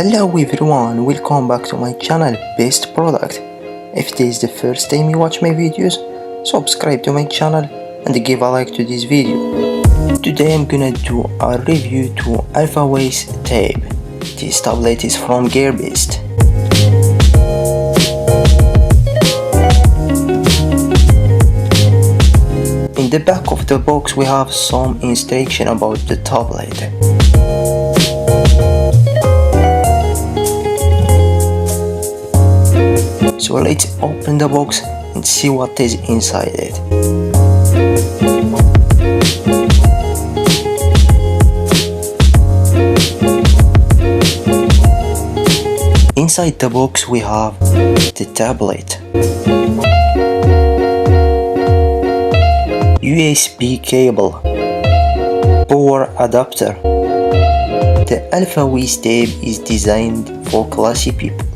Hello everyone, welcome back to my channel Best Product. If this is the first time you watch my videos, subscribe to my channel and give a like to this video. Today I'm gonna do a review to Alfawise Tab. This tablet is from GearBest. In the back of the box we have some instruction about the tablet. So let's open the box and see what is inside it. Inside the box we have the tablet, USB cable, power adapter. The Alfawise Tab is designed for classy people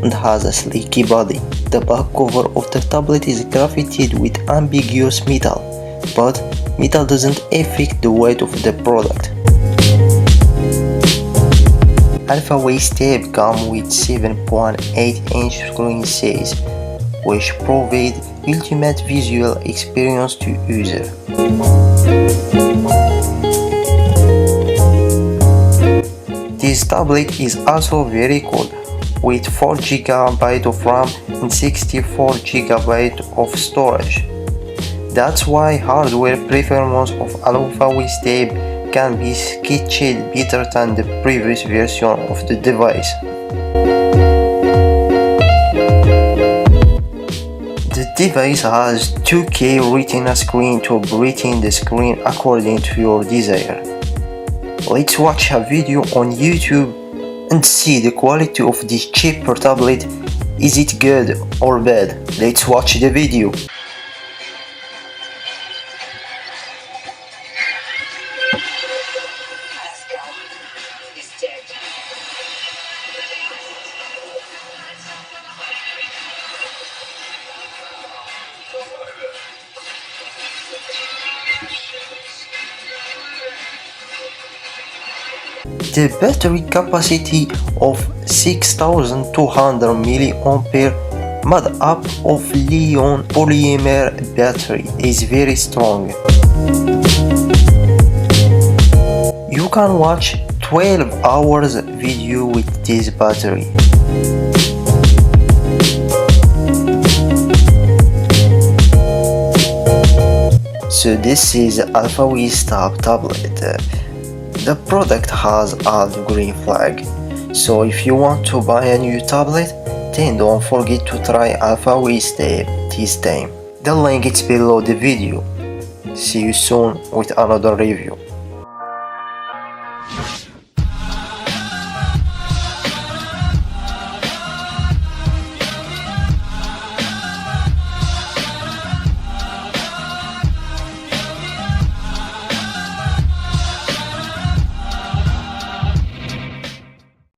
and has a sleek body. The back cover of the tablet is crafted with ambiguous metal, but metal doesn't affect the weight of the product. Alfawise Tab comes with 7.8-inch screen size, which provide ultimate visual experience to user. This tablet is also very cool, with 4GB of RAM and 64GB of storage. That's why hardware performance of Alfawise Tab can be sketched better than the previous version of the device. The device has 2K Retina Screen to brighten the screen according to your desire. Let's watch a video on YouTube and see the quality of this cheaper tablet. Is it good or bad? Let's watch the video. The battery capacity of 6200 mAh made up of lithium polymer battery is very strong. You can watch 12 hours video with this battery. So this is Alfawise Tab Tablet. The product has a green flag, so if you want to buy a new tablet, then don't forget to try Alfawise Tab this time. The link is below the video. See you soon with another review.